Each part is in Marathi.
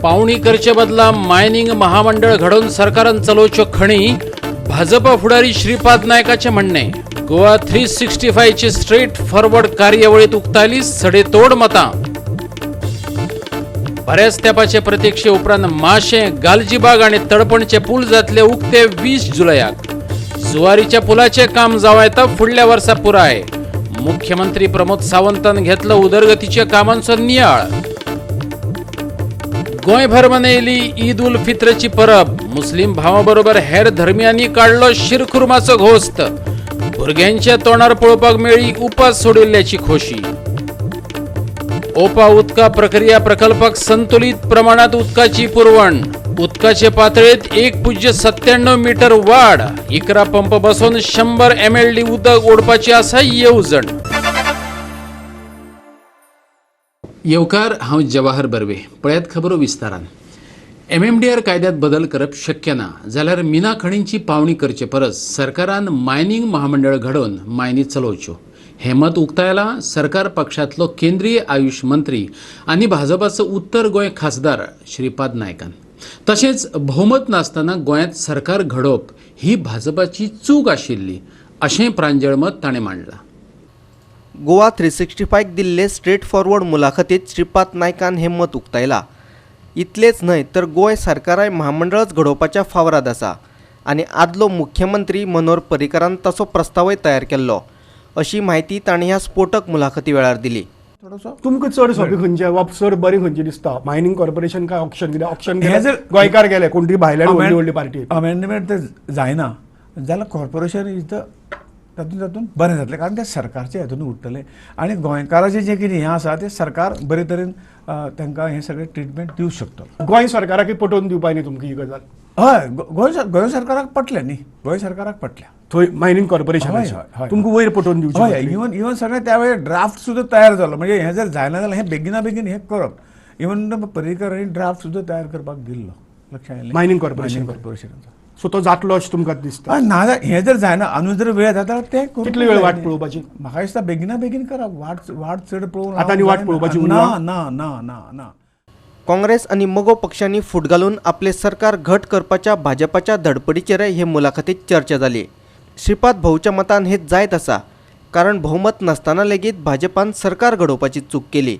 पावणी करचे बदला मायनिंग महामंडळ घडवून सरकारान चलोवच्यो खणी भाजपा फुडारी श्रीपाद नायकाचे म्हणणे. गोवा 365 ची स्ट्रेट फॉरवर्ड कार्यवळीत उक्तायली सडेतोड मतां. बऱ्याच तेंपाचे प्रतीक्षे उपरांत माशें, गालजीबाग आणि तळपणचे पूल जातले उक्ते 20 जुलयाक. जुवारीच्या पुलाचे काम जावं येता फुडल्या वर्सा पुराय. मुख्यमंत्री प्रमोद सावंतान घेतलो उदरगतीच्या कामांचो नियाळ. गोंयभर मनयली ईद उल फित्रची परब. मुस्लिम भावांबरोबर हेर धर्मियांनी काढलो शिरखुर्माचो घोस्त. भुरग्यांच्या तोंडार पळोवपाक मेळ्ळी उपास सोडिल्ल्याची खोशी. ओपा उदका प्रक्रिया प्रकल्पाक संतुलित प्रमाणात उदकाची पुरवण. उदकाचे पातळेत 1.97 मीटर वाढ. 11 पंप बसवून 100 MLD उदक ओडपाची आसा येवजण. येवकार, हांव जवाहर बर्वे. पळयात खबरो विस्तारान. MMDR कायद्यात बदल करप शक्य ना जाल्यार मिना खणींची पावणी करचे परस सरकारान मायनिंग महामंडळ घडोवन मायनी चलोवच्यो. हे मत उक्तायला सरकार पक्षातलो केंद्रीय आयुष मंत्री आनी भाजपाचो उत्तर गोंय खासदार श्रीपाद नायकान. तशेंच भोवमत नासतना गोंयांत सरकार घडोवप ही भाजपाची चूक आशिल्ली अशें प्रांजळ मत ताणें मांडलां. गोवा 365 दिल्ले स्ट्रेट फॉरवर्ड मुलाखतीत श्रीपाद नायकान हे मत उक्तायला. इतलेच न्हय तर गोंय सरकाराय महामंडळच घडोवपाच्या फावराद आसा आनी आदलो मुख्यमंत्री मनोहर पर्रीकारान तसो प्रस्तावय तयार केल्लो अशी माहिती ताणें ह्या स्फोटक मुलाखती वेळार दिली. तुमकां चड सोबी खंयचे वा चड बरी खंयची दिसता? मायनिंग कॉर्पोरेशन काय ऑप्शन? कित्याक ऑप्शन जर गोंयकार गेले कोणतरी भायल्यान व्हडली पार्टी अमेंडमेंट ते जायना जाल्यार कॉर्पोरेशन इज द तातूंत बरें जातलें, कारण ते सरकारच्या हातून उरतलें आनी गोंयकाराचें जें कितें हें आसा तें सरकार बरे तरेन तांकां हें सगळें ट्रिटमेंट दिवंक शकता. गोंय सरकाराक पटोवन दिवपाक न्ही तुमकां ही गजाल? हय, गोंय सरकाराक पटलें न्ही, गोंय सरकाराक पटलें थंय मायनिंग कॉर्पोरेशन तुमकां वयर पटोवन दिवचें. हय, इवन सगळें त्या वेळेर ड्राफ्ट सुद्दां तयार जालो. म्हणजे हें जर जायना जाल्यार हें बेगिना बेगीन हें करप. इवन पर्रीकारांनी ड्राफ्ट सुद्दां तयार करपाक दिल्लो. लक्षांत येयलें? मायनिंग कॉर्पोरेशनाचो. सो तो जातलो अशें तुमकां दिसता? ना, हें जर जायना आनी जर वेळ जाता तें कितले वेळ वाट पळोवपाची? म्हाका दिसता बेगिना बेगीन करप. वाट चड पळोवन आतां आनी वाट पळोवपाची ना ना ना ना ना. काँग्रेस आनी मगो पक्षांनी फूट घालून आपले सरकार घट करपाच्या भाजपाच्या धडपडीचेरय हे मुलाखतीत चर्चा जाली. श्रीपाद भाऊच्या मतान हें जायत आसा, कारण भोवमत नासतना लेगीत भाजपान सरकार घडोवपाची चूक केली.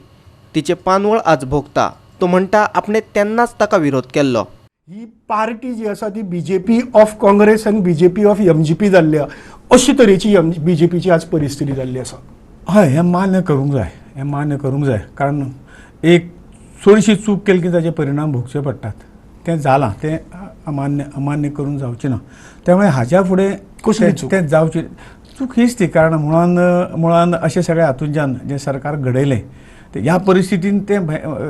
तिचे पानवळ आज भोगता. तो म्हणटा आपणे तेन्नाच ताका विरोध केल्लो. ही पार्टी जी आसा ती BJP ऑफ काँग्रेस आनी BJP ऑफ MGP जाल्ली अशी तरेची BJPची आज परिस्थिती जाल्ली आसा. हय, हें मान्य करूंक जाय, कारण एक चडशी चूक केली की ताचे परिणाम भोगचे पडटात. तें जालां, तें अमान्य करून जावचें ना. त्यामुळे हाच्या फुडें कसली चूक? तें जावची चूक हीच ती, कारण मुळान अशें सगळें हातूंतल्यान जें सरकार घडयलें ते ह्या परिस्थितीन तें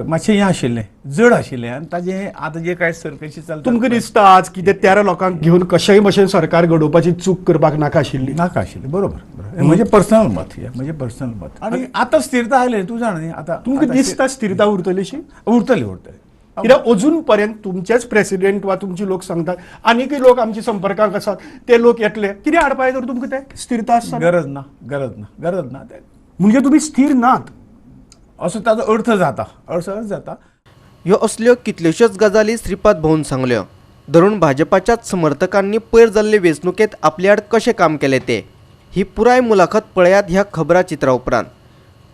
मातशें हें आशिल्लें, जड आशिल्लें आनी ताजें आतां जें कांय सरकेशी चलता. तुमकां दिसता आज की ते 13 लोकांक घेवन कशेय भशेन सरकार घडोवपाची चूक करपाक नाका आशिल्ली? बरोबर. म्हणजे पर्सनल मत. आनी आतां स्थिरता आयले, तूं जाण न्ही. आतां तुमकां दिसता स्थिरता उरतली अशी? उरतली. कित्याक अजून पर्यंत तुमचेच प्रेसिडेंट वा तुमचे लोक सांगतात आनीकय लोक आमच्या संपर्कांत आसात, ते लोक येतले. कितें हाडपाक तर तुमकां ते स्थिरता आसता? गरज ना. म्हणजे तुमी स्थिर नात असो ताचो अर्थ जाता. ह्यो असल्यो कितल्योश्योच गजाली श्रीपाद भाऊन सांगल्यो. धरून भाजपाच्याच समर्थकांनी पयर जाल्ले वेंचणुकेत आपले आड कशें काम केलें ते. ही पुराय मुलाखत पळयात ह्या खबरा चित्रा उपरांत.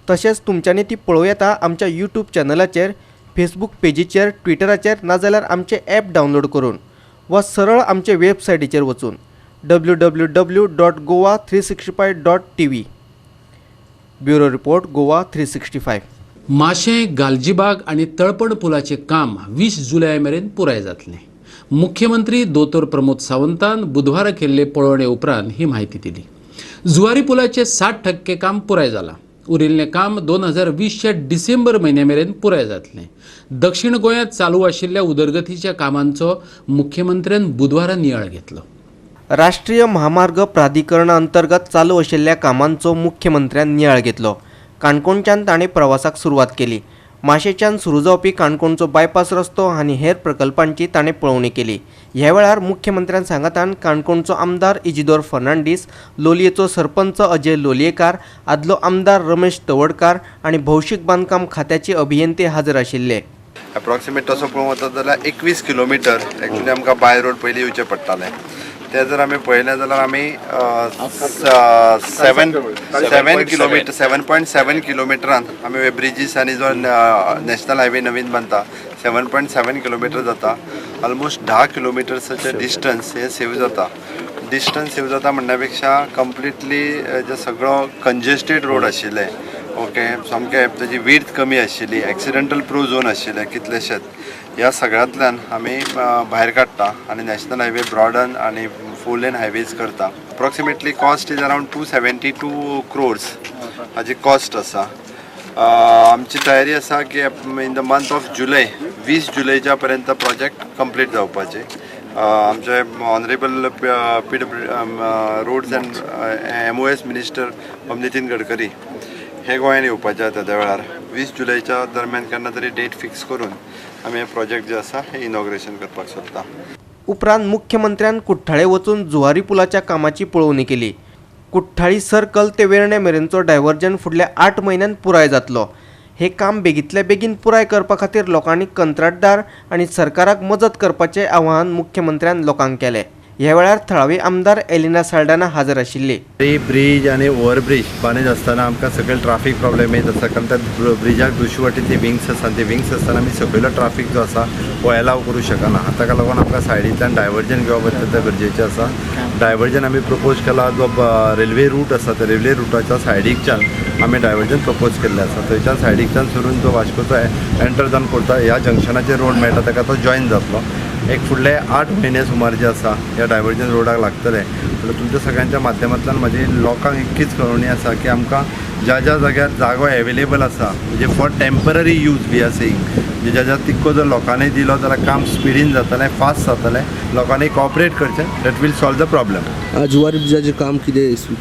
तशेंच तुमच्यांनी ती पळोव येता आमच्या YouTube चॅनलाचेर, फेसबूक पेजीचेर, ट्विटराचेर, नाजाल्यार आमचें ॲप डावनलोड करून वा सरळ आमचे वेबसायटीचेर वचून www.goa365.tv. Bureau report, Goa 365. माशें, गालजीबाग आणि तळपण पुलाचे काम 20 जुलया मेरेन पुराय जातलें. मुख्यमंत्री दोतोर प्रमोद सावंतान बुधवारा केल्ले पळोवणे उपरांत ही माहिती दिली. जुवारी पुलाचे 60% काम पुराय जालां. उरिल्लें काम 2020च्या डिसेंबर म्हयन्या मेरेन पुराय जातलें. दक्षिण गोंयांत चालू आशिल्ल्या उदरगतीच्या कामांचो मुख्यमंत्र्यान बुधवारा नियाळ घेतलो. राष्ट्रीय महामार्ग प्राधिकरणा अंतर्गत चालू आशिल्ल्या कामांचो मुख्यमंत्र्यान नियाळ घेतलो. काणकोणच्यान ताणें प्रवासाक सुरवात केली. माशेंच्यान सुरू जावपी काणकोणचो बायपास रस्तो आनी हेर प्रकल्पांची ताणें पळोवणी केली. ह्या वेळार मुख्यमंत्र्यान सांगतान काणकोणचो आमदार इजिदोर फर्नांडीस, लोलयेचो सरपंच अजय लोलयेकार, आदलो आमदार रमेश तवडकार आनी भौशीक बांदकाम खात्याचे अभियंते हाजीर आशिल्ले. अप्रॉक्सिमेट तसो पळोवंक वचत जाल्यार 21 किलोमिटर एक्चुअली आमकां बाय रोड पयलीं येवचें पडटालें. ते जर आमी पळयलें जाल्यार आमी 7.7 किलोमिटरान आमी हे ब्रिजीस आनी जो नॅशनल हायवे नवीन बांदता 7.7 किलोमिटर जाता. ऑलमोस्ट 10 किलोमिटर्साचें डिस्टन्स हे सेव जाता. डिस्टन्स सेव जाता म्हणण्या पेक्षा कंप्लिटली जे सगळो कंजेस्टेड रोड आशिल्ले, ओके, सामकें तेजी विड्थ कमी आशिल्ली, एक्सिडेंटल प्रो झोन आशिल्ले कितलेशेच, ह्या सगळ्यांतल्यान आमी भायर काडटा आनी नॅशनल हायवे ब्रॉडन आनी 4 लेन हायवेज करता. Approximately cost is around 272 crores हाजी कॉस्ट आसा. आमची तयारी आसा की in the month of July 20 जुलयच्या पर्यंत प्रोजेक्ट कंप्लीट जावपाचे. आमचे honourable roads and MOS minister Nitin Gadkari हे गोंयान येवपाचे आसा त्या वेळार 20 जुलयच्या दरम्यान केन्ना तरी डेट फिक्स करून आमी हे प्रोजेक्ट जे आसा हे इनॉग्रेशन करपाक सोदता. उपरांत मुख्यमंत्र्यान कुठ्ठाळे वचून जुवारी पुलाच्या कामाची पळोवणी केली. कुठ्ठाळी सर्कल ते वेर्णे मेरेनचो डायव्हर्जन फुडल्या 8 म्हयन्यांत पुराय जातलो. हे काम बेगींतल्या बेगीन पुराय करपा खातीर लोकांनी कंत्राटदार आनी सरकाराक मजत करपाचें आवाहन मुख्यमंत्र्यान लोकांक केलें. ह्या वेळार थळावी आमदार एलिना साल्ढाना हाजर आशिल्ली. ब्रिज आणि ओव्हरब्रिज बांदीत आसतना आमकां सकयल ट्राफीक प्रॉब्लेम येत आसा, कारण त्या ब्रिजाक दुसरे वाटेन ती विंग्स आसा, ते विंग्स आसतना आमी सकयलो ट्राफीक जो आसा हो एलाव करूं शकना. ताका लागून आमकां सायडींतल्यान डायव्हर्जन घेवप अत्यंत गरजेचें आसा. डायव्हर्जन आमी प्रपोज केला, जो रेल्वे रूट आसा त्या रेल्वे रुटाच्या सायडीकच्यान आमी डायव्हर्जन प्रपोज केल्लें आसा. थंयच्यान सायडीकच्यान सरून जो वास्कोचो एंटर जावन पडटा ह्या जंक्शनाचेर रोड मेळटा ताका तो जॉयन जातलो. एक फुडले 8 म्हयने सुमार जे आसा ह्या डायव्हर्जन रोडाक लागतले. जाल्यार तुमच्या सगळ्यांच्या माध्यमांतल्यान म्हाजी लोकांक इतकीच कळवणी आसा की आमकां ज्या ज्या जाग्यार जागो एवेलेबल आसा म्हणजे for temporary use we are saying, म्हणजे ज्या ज्या तितको जर लोकांनी दिलो जाल्यार काम स्पिडीन जातलें, फास्ट जातलें, लोकांनी कॉपरेट करचें, that will solve the problem. Zuari ब्रिजाचें काम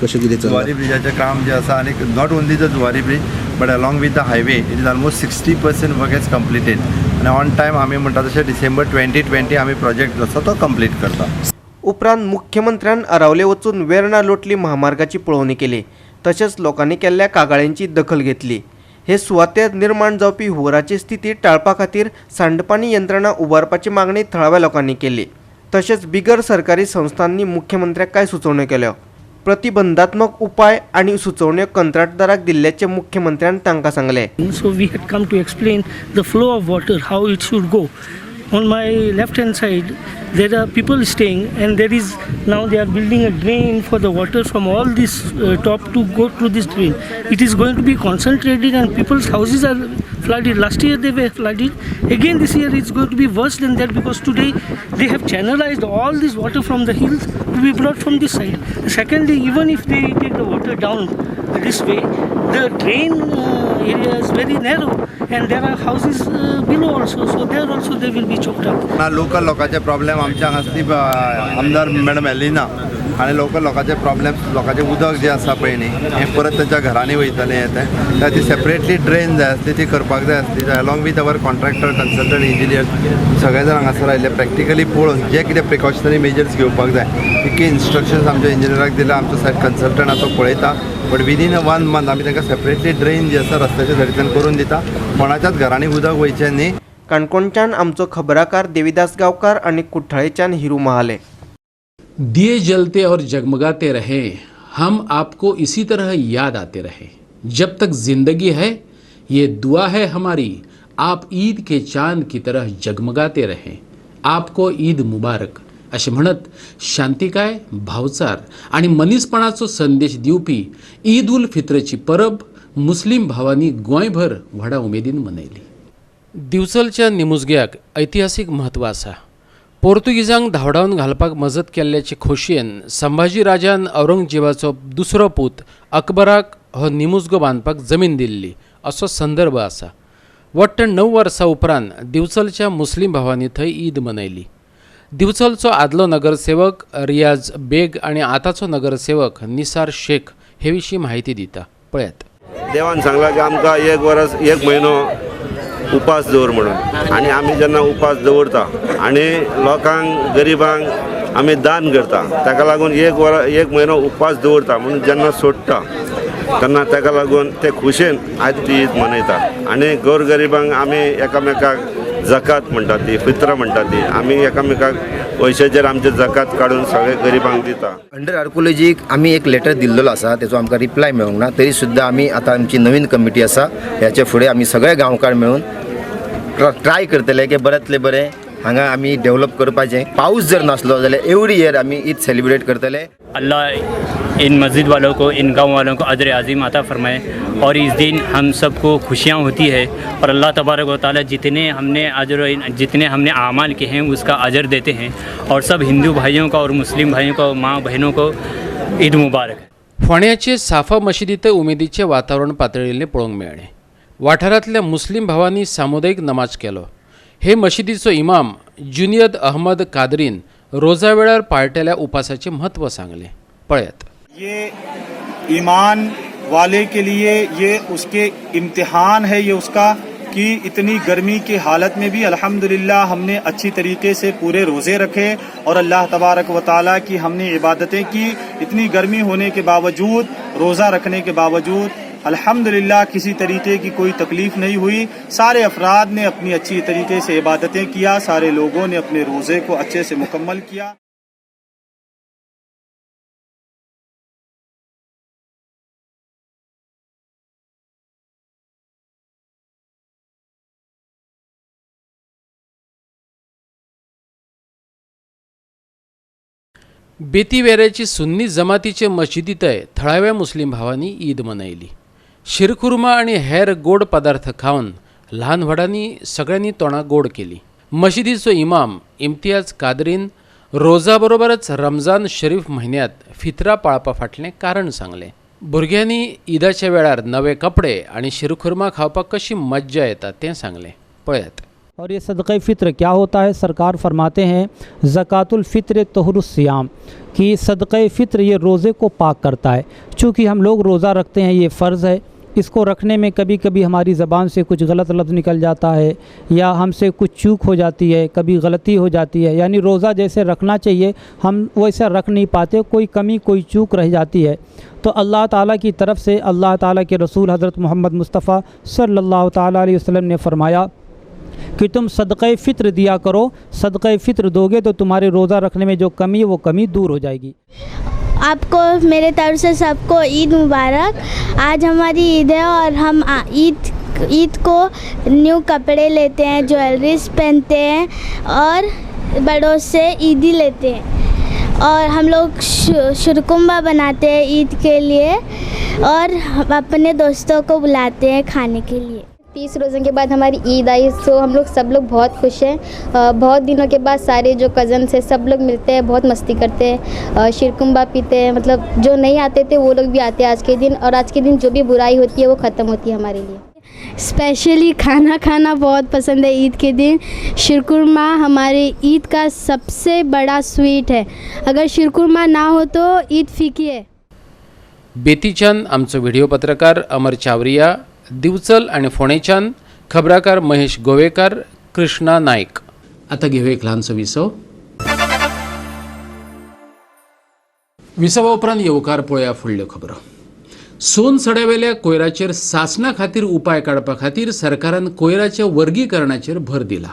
कशें कितें जुवारी ब्रिजाचें काम जें आसा आनी not only the Zuari bridge but along with the highway it is almost 60% work is completed आनी ऑन टायम आमी म्हणटा तशें डिसेंबर 2020 आमी प्रोजेक्ट जो आसा तो कंप्लीट करता. उपरांत मुख्यमंत्र्यान अरावले वचून वेर्णा लोटली महामार्गाची पळोवणी केली. तशेंच लोकांनी केल्ल्या कागाळींची दखल घेतली. हे सुवातेर निर्माण जावपी हुंवराची स्थिती टाळपा खातीर सांडपाणी यंत्रणा उबारपाची मागणी थळाव्या लोकांनी केली. तशेंच बिगर सरकारी संस्थांनी मुख्यमंत्र्याक कांय सुचोवण्यो केल्यो. प्रतिबंधात्मक उपाय आणि सुचोवण्यो कंत्राटदाराक दिल्ल्याचे मुख्यमंत्र्यान तांकां सांगले. So we had come to explain the flow of water, how it should go. On my left hand side there are people staying, and there is now they are building a drain for the water from all this top to go to this drain. It is going to be concentrated and people's houses are flooded. Last year they were flooded. Again this year it's going to be worse than that, because today they have channelized all this water from the hills to be brought from this side. Secondly, even if they take the water down this way, the drain area is very narrow and there are houses below also, so there also they will be choked up. Local लोकांचे प्रॉब्लेम आमच्या हांगा ती आमदार मॅडम एलिना आनी लोकल लोकांचे प्रॉब्लेम, लोकांचें उदक जें आसा पळय न्ही हें परत तेंच्या घरांनी वयतलें येतें, त्या ती सेपरेटली ड्रेन जाय आसली ती करपाक जाय आसली. Along with our contractor, consultant, engineer सगळे जाण हांगासर आयिल्ले. प्रॅक्टिकली पळोवन जे कितें प्रिकॉशनरी मेजर्स घेवपाक जाय तितके इन्स्ट्रक्शन्स आमच्या इंजिनियराक दिल्या. आमचो सायड कन्सल्टंट आसा तो पळयता, बट विदीन 1 month आमी तांकां सेपरेटली ड्रेन जी आसा रस्त्याच्या सायडींतल्यान करून दिता. कोणाच्याच घरांनी उदक वयचें न्ही. काणकोणच्यान आमचो खबराकार देविदास गांवकार आणि कुठ्ठाळेच्यान हिरू महाले. दिए जलते और जगमगाते रहे, हम आपको इसी तरह याद आते रहे. जब तक जिंदगी है ये दुआ है हमारी, आप ईद के चांद की तरह जगमगाते रहे. आपको ईद मुबारक असे म्हणत शांतिकाय, भावचार आणि मनीसपणाचो संदेश दिवपी ईद उल फित्रची परब मुस्लिम भावांनी गोंयभर व्हडा उमेदीन मनयली. दिवचलच्या निमुजग्याक ऐतिहासीक म्हत्व आसा. पोर्तुगीजांक धांवडावन घालपाक मजत केल्ल्याचे खोशयेन संभाजी राजान औरंगजेबाचो दुसरो पूत अकबराक हो निमुजगो बांदपाक जमीन दिल्ली असो संदर्भ आसा. वट्ट 9 वर्सां उपरांत दिवचलच्या मुस्लिम भावांनी थंय ईद मनयली. दिवचलचो आदलो नगरसेवक रियाज बेग आणि आताचो नगरसेवक निसार शेख हे विशीं माहिती दिता. पळयात. देवान सांगला की आमकां 1 म्हयनो उपास दवर म्हणून, आणि आमी जेन्ना उपास दवरता आणि लोकांक गरिबांक आमी दान करता, ताका लागून 1 म्हयनो उपास दवरता म्हणून जेन्ना सोडटा तेन्ना ताका लागून ते खुशेन आयज ती ईद मनयता. आणि गोरगरिबांक आमी एकामेकाक जकात म्हणटात ती, फित्रा म्हणटात ती, आमी एकामेकाक पयशाचेर आमचे जकात काडून सगळे गरिबांक दिता. अंडर आर्कोलॉजीक आमी एक लेटर दिल्लो आसा, तेचो आमकां रिप्लाय मेळूंक ना. तरी सुद्दां आमी आतां आमची नवीन कमिटी आसा, ह्याचे फुडें आमी सगळे गांवकार मेळून ट्राय करतले की बऱ्यांतले बरें हांगा आमी डेवलप करपाचें. पाऊस जर नासलो जाल्यार एवरी इयर आमी ईद सेलिब्रेट करतले. अल्लाह इन मस्जिद वालों को, इन गांव वालों को अजर अज़ीम अता फरमाए और इस दिन हम सबको खुशियाँ होती है और अल्लाह तबारक व तआला जितने हमने आमाल किए हैं उसका अजर देते हैं. और सब हिंदू भाइयों का और मुस्लिम भाइयों को, माँ बहनों को ईद मुबारक. फोंड्याचे साफा मशिदीत उमेदीचे वातावरण पातळिल्लें पळोवंक मेळ्ळें. वाठारांतल्या मुस्लीम भावांनी सामुदायिक नमाज केलो. हे मशिदीचो इमाम जुनियद अहमद कादरीन रोजा वेळार पाळटल्या उपासाचे महत्व सांगले. पळयात. ये ईमान वाले के लिए ये उसके इम्तिहान है, ये उसका कि इतनी गर्मी की हालत में भी अल्हम्दुलिल्लाह हमने अच्छी तरीके से पूरे रोज़े रखे और अल्लाह तबारक व ताला की हमने इबादतें की. इतनी गर्मी होने के बावजूद, रोज़ा रखने के बावजूद अल्हम्दुलिल्लाह किसी तरीके की कोई तकलीफ़ नहीं हुई. सारे अफराद ने अपनी अच्छी तरीके से इबादतें किया, सारे लोगों ने अपने रोज़े को अच्छे से मुकम्मल किया. बेतीवेऱ्याची सुन्नी जमातीचे मशिदीतय थळाव्या मुस्लिम भावांनी ईद मनयली. शिरखुर्मा आणि हेर गोड पदार्थ खावन ल्हान व्हडांनी सगळ्यांनी तोंडां गोड केली. मशिदीचो इमाम इम्तियाज कादरीन रोजा बरोबरच रमजान शरीफ म्हयन्यात फित्रा पाळपा फाटलें कारण सांगलें. भुरग्यांनी ईदाच्या वेळार नवे कपडे आणि शिरखुर्मा खावपाक कशी मज्जा येता तें सांगलें. पळयात. और ये सदक़े फ़ित्र क्या होता है? सरकार फरमाते हैं ज़कातुल फ़ित्र तहुरुस सियाम, कि सदक़े फ़ित्र ये रोज़े को पाक करता है. चूँकि हम लोग रोज़ा रखते हैं, ये फ़र्ज़ है. इसको रखने में कभी कभी हमारी ज़बान से कुछ गलत लफ्ज़ निकल जाता है या हमसे कुछ चूक हो जाती है, कभी गलती हो जाती है. यानी रोज़ा जैसे रखना चाहिए हम वैसा रख नहीं पाते, कोई कमी कोई चूक रह जाती है. तो अल्लाह ताला की तरफ से अल्लाह ताला के रसूल हज़रत मोहम्मद मुस्तफ़ा सल्लल्लाहु ताला अलैहि वसल्लम ने फरमाया कि तुम सदक़े फ़ित्र दिया करो. सदक़े फ़ित्र दोगे तो तुम्हारे रोज़ा रखने में जो कमी है वो कमी दूर हो जाएगी. आपको मेरे तरफ से सबको ईद मुबारक. आज हमारी ईद है और हम ईद को न्यू कपड़े लेते हैं, ज्वेलरीज पहनते हैं और बड़ों से ईदी लेते हैं. और हम लोग शुरकुम्बा बनाते हैं ईद के लिए और अपने दोस्तों को बुलाते हैं खाने के लिए. 30 रोज़ों के बाद हमारी ईद आई, तो हम लोग सब लोग बहुत खुश हैं. बहुत दिनों के बाद सारे जो कज़न्स हैं सब लोग मिलते हैं, बहुत मस्ती करते हैं, शिरकुम्बा पीते हैं. मतलब जो नहीं आते थे वो लोग भी आते हैं आज के दिन, और आज के दिन जो भी बुराई होती है वो ख़त्म होती है हमारे लिए. स्पेशली खाना खाना बहुत पसंद है ईद के दिन. शिरकुरमा हमारे ईद का सबसे बड़ा स्वीट है. अगर शिरकुरमा ना हो तो ईद फीकी है. बेतीच्यान आमचो व्हिडिओ पत्रकार अमर चावरिया, दिवचल आणि फोंडेच्यान खबराकार महेश गोवेकार, कृष्णा नायक. आता घेऊ एक ल्हानसो विसव. विसवा उपरांत येवकार पळोवया फुडल्यो खबरो. सोन सड्यावेल्या कोयराचेर सासणा खातीर उपाय काडपा खातीर सरकारान कोयराच्या वर्गीकरणाचेर भर दिला.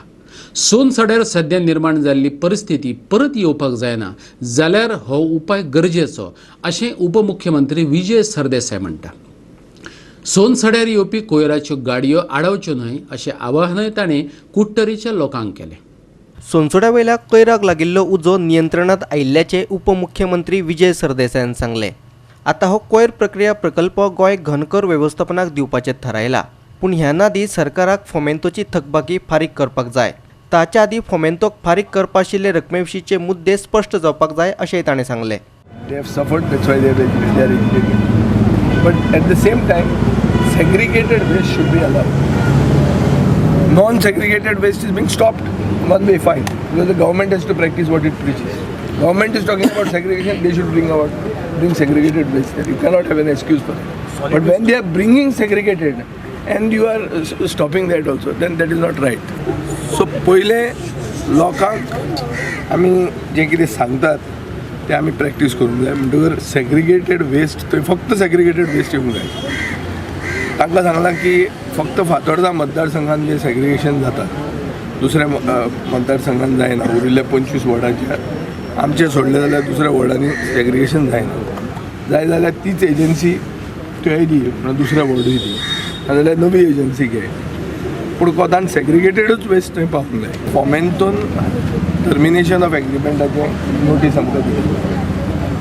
सोन सड्यार सध्या निर्माण जाल्ली परिस्थिती परत येवपाक जायना जाल्यार हो उपाय गरजेचो अशें उपमुख्यमंत्री विजय सरदेसाय म्हणटा. सोन सड्यार येवपी कोयराच्यो गाडयो आडावच्यो न्हय अशें आवाहनय ताणें कुट्टरीच्या लोकांक केलें. सोनसोड्या वयल्या कोयराक लागिल्लो उजो नियंत्रणात आयिल्ल्याचे उपमुख्यमंत्री विजय सरदेसायान सांगले. आता हो कोयर प्रक्रिया प्रकल्प गोंय घनकर वेवस्थापनाक दिवपाचें थारायला. पूण ह्या नादी सरकाराक फोमेंतोची थकबाकी फारीक करपाक जाय. ताच्या आदी फोमेंतोक फारीक करपा आशिल्ले रकमे विशींचे मुद्दे स्पश्ट जावपाक जाय अशेंय ताणें सांगलें. But at the same time, segregated waste should be allowed. Non-segregated waste is being stopped. Must be fine because the government has to practice what it preaches. Government is talking about segregation; they should bring segregated waste. You cannot have an excuse for it. But when they are bringing segregated and you are stopping that also, then that is not right. So पहिले लोकांक आमी जे कितें सांगतात ते आमी प्रॅक्टीस करूंक जाय. म्हणटकर सेग्रिगेटेड वेस्ट थंय फक्त सेग्रिगेटेड वेस्ट येवंक जाय. तांकां सांगलां की फक्त फातोर्डा मतदारसंघान जे सेग्रिगेशन जाता दुसऱ्या मतदारसंघान जायना. उरिल्ल्या 25 वॉर्डाचेर आमचे सोडले जाल्यार दुसऱ्या वॉर्डांनी सेग्रिगेशन जायना. जाय जाल्यार तीच एजन्सी तुवेंय दी, दुसऱ्या वॉर्डूय दी, नाजाल्यार नवी एजन्सी घे. पूण कोतान सेग्रिगेटेडूच वेस्ट थंय पावूंक जाय. फॉमेंतून टर्मिनेशन ऑफ एग्रीमेंटाचे नोटीस आमकां दिली.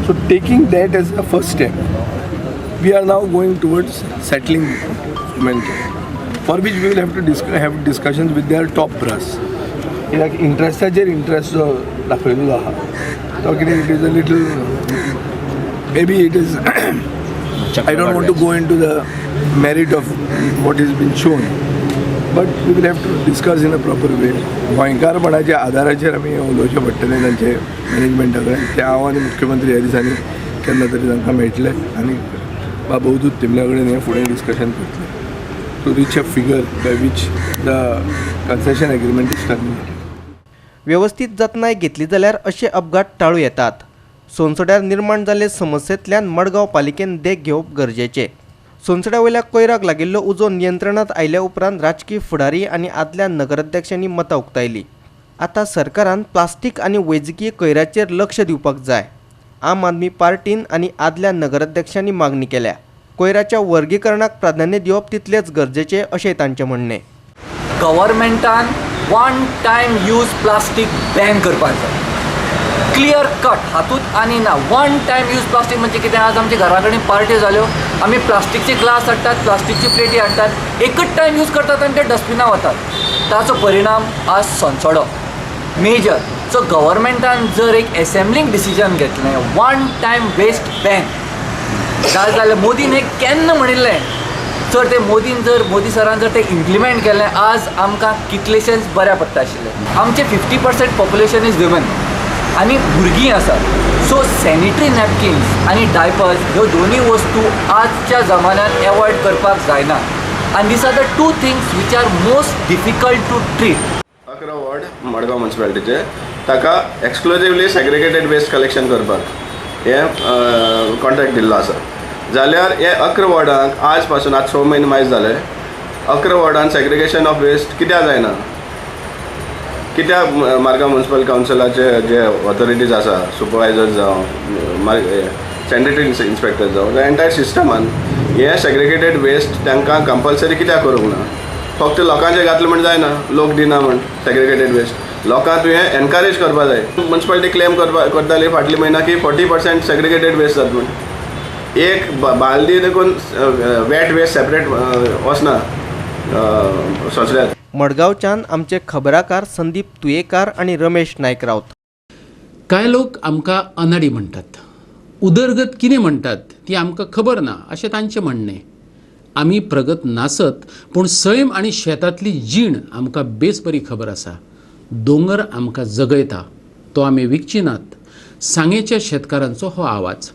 So taking that as a first step, we are now going towards settlement, for which we will have to have discussions with their top brass. Like इंट्रस्टाचेर इंट्रस्ट जो दाखयलेलो आहा तो कितें it is a little maybe it is I don't want to go into the merit of what is been shown, but we will have to discuss in a proper way. गोंयकारपणाच्या आदाराचेर आमी उलोवचें पडटलें तांचे मॅनेजमेंटा कडेन. ते हांव आनी मुख्यमंत्री ह्या दिसांनी केन्ना तरी तांकां मेळटले आनी बाबूदूत तेमल्या कडेन हें फुडें डिस्कशन करतले to reach a figure by which the concession agreement is terminated. व्यवस्थित जतनाय घेतली जाल्यार अशे अपघात टाळूं येतात. सोनसड्यार निर्माण जाल्ले समस्येंतल्यान मडगांव पालिकेन देख घेवप गरजेचें. सोनसड्या वयल्या कोयराक लागिल्लो उजो नियंत्रणांत आयल्या उपरांत राजकीय फुडारी आनी आदल्या नगराध्यक्षांनी मतां उक्तायलीं. आतां सरकारान प्लास्टीक आनी वैजकीय कोयराचेर लक्ष दिवपाक जाय. आम आदमी पार्टीन आनी आदल्या नगराध्यक्षांनी मागणी केल्या. कोयराच्या वर्गीकरणाक प्राधान्य दिवप तितलेच गरजेचे अशें तांचें म्हणणें. गव्हर्मेंटान one time use plastic ban करपाक जाय. क्लियर कट, हातूंत आनी ना. वन टायम यूज प्लास्टीक म्हणजे कितें? आज आमच्या घरा कडेन पार्टी जाल्यो, आमी प्लास्टीकचे ग्लास हाडटात, प्लास्टीकची प्लेटी हाडटात, एकच टायम यूज करतात आनी ते डस्टबिनां वतात. ताचो परिणाम आज सोंसडो मेजर. सो गव्हर्मेंटान जर एक एसेंब्लींग डिसिजन घेतलें, वन टायम वेस्ट बॅन जाल्यार मोदीन हें केन्ना म्हणिल्लें, जर ते मोदी सरान जर ते इम्प्लिमेंट केलें, आज आमकां कितलेशेच बऱ्या पडटा आशिल्लें. आमचे 50% पॉप्युलेशन इज विमन आनी भुरगीं आसात. सो सॅनिटरी नॅपकिन्स आनी डायपर्स ह्यो दोनूय वस्तू आजच्या जमान्यांत एवॉयड करपाक जायना. आनी दीस are the two things which are most difficult to treat. 11 ward Madgaon म्युनिसिपालिटीचे ताका एक्सक्लुझिवली सेग्रिगेटेड वेस्ट कलेक्शन करपाक हें कॉन्ट्रॅक्ट दिल्लो आसा. जाल्यार हे 11 वॉर्डांक आज पासून आज 6 म्हयने मायज जाले, 11 वॉर्डान सेग्रिगेशन ऑफ वेस्ट कित्याक जायना? कित्याक मार्गांव म्युनिसिपल कावन्सिलाचे जे ऑथॉरिटीज आसा, सुपरवायझर्स जावं सॅनिटरी इन्स्पेक्टर जावं, एंटायर सिस्टमान हे सेग्रिगेटेड वेस्ट तांकां कंपल्सरी कित्याक करूंक ना? फक्त लोकांचे घातले म्हण जायना, लोक दिना म्हण सेग्रिगेटेड वेस्ट. लोकांक तुवें एनकरेज करपा जाय. म्युनिसिपालिटी क्लेम करताली फाटली म्हयन्या की 40% सेग्रिगेटेड वेस्ट जाता म्हण. एक बालदी देखून वेट वेस्ट सेपरेट वचना सोंसड्यात. मडगांवच्यान आमचे खबराकार संदीप तुयेकार आनी रमेश नायक रावत. कांय लोक आमकां अनाडी म्हणटात. उदरगत कितें म्हणटात ती आमकां खबर ना अशें तांचें म्हणणें. आमी प्रगत नासत, पूण सैम आनी शेतांतली जीण आमकां बेस बरी खबर आसा. दोंगर आमकां जगयता, तो आमी विकची नात. सांगेच्या शेतकारांचो हो आवाज.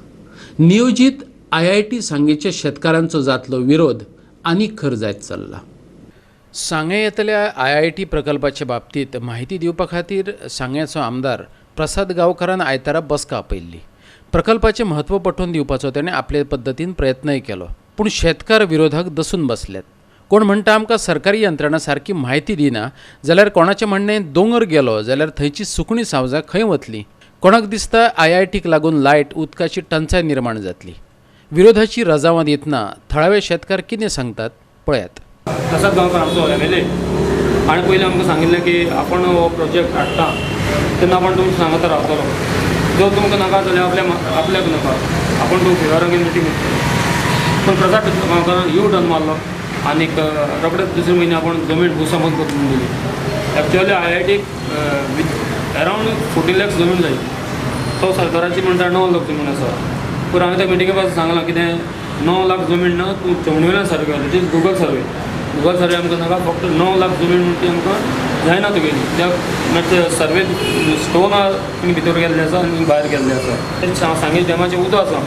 नियोजीत IIT सांगेच्या शेतकारांचो जातलो विरोध आनीक खर जायत चल्ला. सांगे येतल्या IIT प्रकल्पाच्या बाबतींत म्हायती दिवपा खातीर सांगेचो आमदार प्रसाद गांवकारान आयतारा बसका आपयल्ली. प्रकल्पाचें म्हत्व पटोवन दिवपाचो ताणें आपले पद्दतीन प्रयत्नय केलो, पूण शेतकार विरोधाक दसून बसल्यात. कोण म्हणटा आमकां सरकारी यंत्रणा सारकी म्हायती दिना, जाल्यार कोणाचें म्हणणें दोंगर गेलो जाल्यार थंयची सुकणी सावजां खंय वतलीं. कोणाक दिसता IITक लागून लायट उदकाची टंचाय निर्माण जातली. विरोधाची रजावां दितना थळावे शेतकार कितें सांगतात पळयात. प्रसाद गांवकार आमचो MLA आणि पयलीं आमकां सांगिल्लें की आपण हो प्रोजेक्ट हाडटा तेन्ना आपण तुमकां सांगता रावतलो. जर तुमकां नाका जाल्यार आपल्याक नाका, आपण तुमकां फेवरान मिटींग घेतली. पण प्रसाद गांवकारान यू टर्न मारलो आनीक रोखडेच दुसरे म्हयने आपण जमीन भूसंबंद करून दिली. एक्चुअली IITक अरावंड 40 lakhs जमीन जाय. तो सरकाराची म्हणटा 9 लाख जमीन आसा. पूण हांवें त्या मिटिंगे पासून सांगलां कितें 9 लाख जमीन ना, तूं चवणीवेल्यान सर्वे कर. इट इज गुगल सर्वे आमकां नाका, फक्त 9 लाख जमीन म्हणटा ती आमकां जायना तुगेली. कित्याक सर्वे स्टोन भितर गेल्ले आसा आनी भायर गेल्ले आसा. ते सांगे डॅमाचें उदक आसा,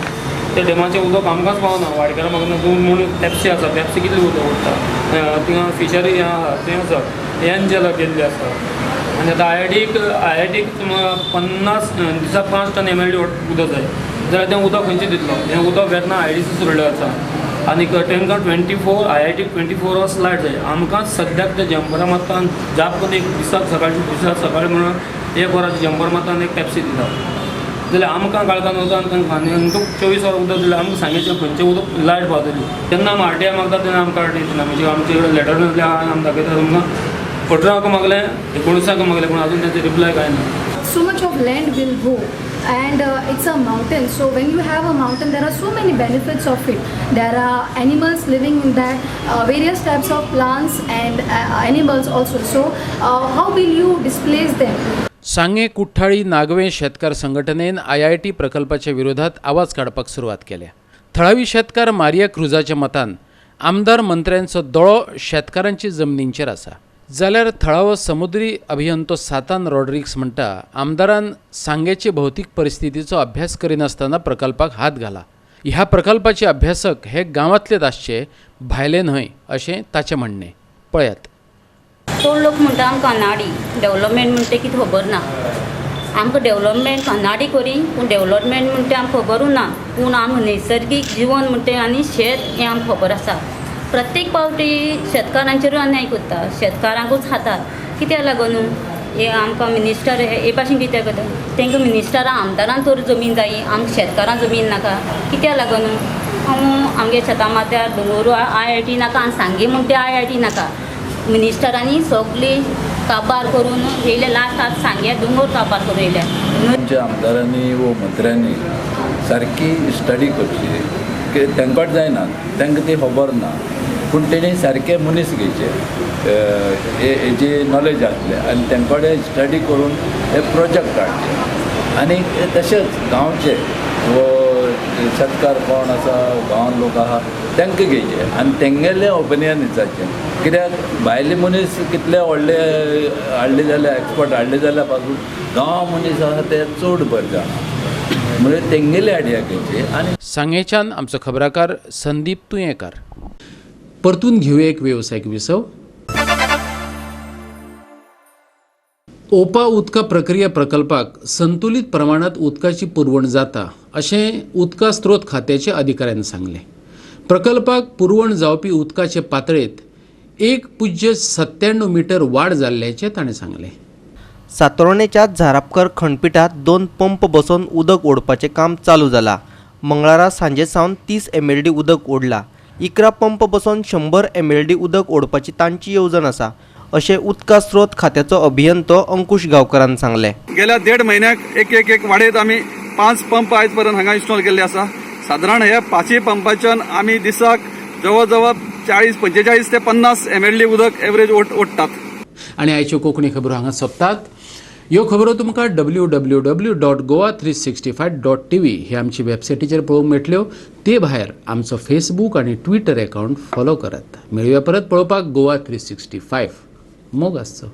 त्या डॅमाचें उदक आमकांच पावना. वाडकारां म्हाका 2 म्हणून पेप्सी आसा, पेप्सी कितलें उदक उरता. थिंगा फिशरी तें आसा, एनजेला गेल्ली आसा. आनी आतां IITक 50 दिसाक 5 टन MLD उदक जाय, जाल्यार तें उदक खंयचें दितलो? हें उदक वेतना IDC सोडलें आसा. आनी तांकां 24 IIT 24 hours लायट जाय. आमकां सद्याक ते जंपरा मारता जाप करून एक दिसाक सकाळी म्हणून 1 वराची जंपर मारता आनी एक पेप्सी दिता. जाल्यार आमकां काळखान वता आनी तांकां 24 hours उदक दिल्यार आमकां सांगेचें खंयचें उदक लायट पावतली. तेन्ना आमी RTI मागता तेन्ना आमकां RTI दिना. म्हणजे आमचे कडेन लेटर नासलें आमी दाखयता तुमकां 18 मागलें 19 मागलें पूण अजून तांचे रिप्लाय कांय ना. So much of land will go and it's a mountain, so when you have a mountain there are so many benefits of it. There are animals living in that, various types of plants and animals also, so how will you displace them? सांगे कुठ्ठाळी नागवे शेतकार संघटनेन IIT प्रकल्पाच्या विरोधात आवाज काडपाक सुरवात केल्या. थळावी शेतकार मारिया क्रुजाच्या मतान आमदार मंत्र्यांचो दोळो शेतकारांच्या जमनींचेर आसा. जाल्यार थळावो समुद्री अभियंतो सातान रॉड्रिग्स म्हणटा आमदारान सांगेचे भौतीक परिस्थितीचो अभ्यास करिनासतना प्रकल्पाक हात घाला. ह्या प्रकल्पाचे अभ्यासक हे गांवांतलेच आसचे, भायले न्हय अशें ताचें म्हणणें. पळयात. चड लोक म्हणटा आमकां अनाडी डेवलपमेंट म्हणटा कितें खबर ना. आमकां डेवलपमेंट अनाडी करी पूण डेवलपमेंट म्हणटा आमकां खबरूच ना. पूण आमकां नैसर्गीक जिवन म्हणटा आनी शेत हें आमकां खबर आसा. प्रत्येक पावटी शेतकारांचेरूय अन्याय करता, शेतकारांकूच खातात. कित्याक लागून हे आमकां मिनिस्टर हे भाशेन कित्याक करता. तांकां मिनिस्टरां आमदारान तर जमीन जायी, आमकां शेतकारां जमीन नाका. कित्याक लागून आमगे शेतां माथ्यार दोंगोर IIT नाका आनी सांगे म्हणटा IIT नाका. मिनिस्टरांनी सगळी काबार करून येयले लास्ट आतां सांग्यार दोंगोर काबार करून येयल्या. आमच्या आमदारांनी व मंत्र्यांनी सारकी स्टडी करची की तांकां जायना, तांकां ती खबर ना. पूण तेणी सारके मनीस घेवचे हेजी नॉलेज आसले आनी तांचे कडेन स्टडी करून हे प्रोजेक्ट काडचे. आनी तशेंच गांवचे वो शेतकार कोण आसा, गांवांत लोक आहा तांकां घेवचे आनी तेंगेलें ओपिनियन विचारचें. कित्याक भायले मनीस कितले व्हडले हाडले जाल्यार एक्सपर्ट हाडले जाल्यार पासून गांव मनीस आसा ते चड बरें जाणा. म्हणजे तेंगेले आयडिया घेवचे. आनी सांगेच्यान आमचो खबराकार संदीप तुयेंकार. परतून घेवया एक वेवसायीक विसव. ओपा उदका प्रक्रिया प्रकल्पाक संतुलित प्रमाणात उदकाची पुरवण जाता अशें उदका स्त्रोत खात्याच्या अधिकाऱ्यान सांगलें. प्रकल्पाक पुरवण जावपी उदकाचे पातळेंत 1.97 मीटर वाड जाल्ल्याचें ताणें सांगलें. सातोर्डेच्या झारापकर खंडपीठात 2 पंप बसोवन उदक ओडपाचें काम चालू जाला. मंगळारा सांजे सावन 30 MLD उदक ओडला. 11 पंप बसोवन 100 MLD उदक ओडपाची तांची येवजण आसा अशें उदका स्त्रोत खात्याचो अभियंतो अंकुश गांवकरान सांगलें. गेल्या 1.5 म्हयन्याक एक वाडयत आमी 5 पंप आयज पर्यंत हांगा इन्स्टॉल केल्ले आसा. सादारण हे 5 पंपाच्यान आमी दिसाक जवळ जवळ 45 ते 50 MLD उदक एवरेज ओडटात. आनी आयच्यो कोंकणी खबरो हांगा सोंपतात. ह्यो खबरो तुमकां www.goa365.tv हे आमची वेबसायटीचेर पळोवंक मेळटल्यो. ते भायर आमचो फेसबूक आनी ट्विटर अकावंट फॉलो करात. मेळुया परत पळोवपाक गोवा 365. मोग आसचो.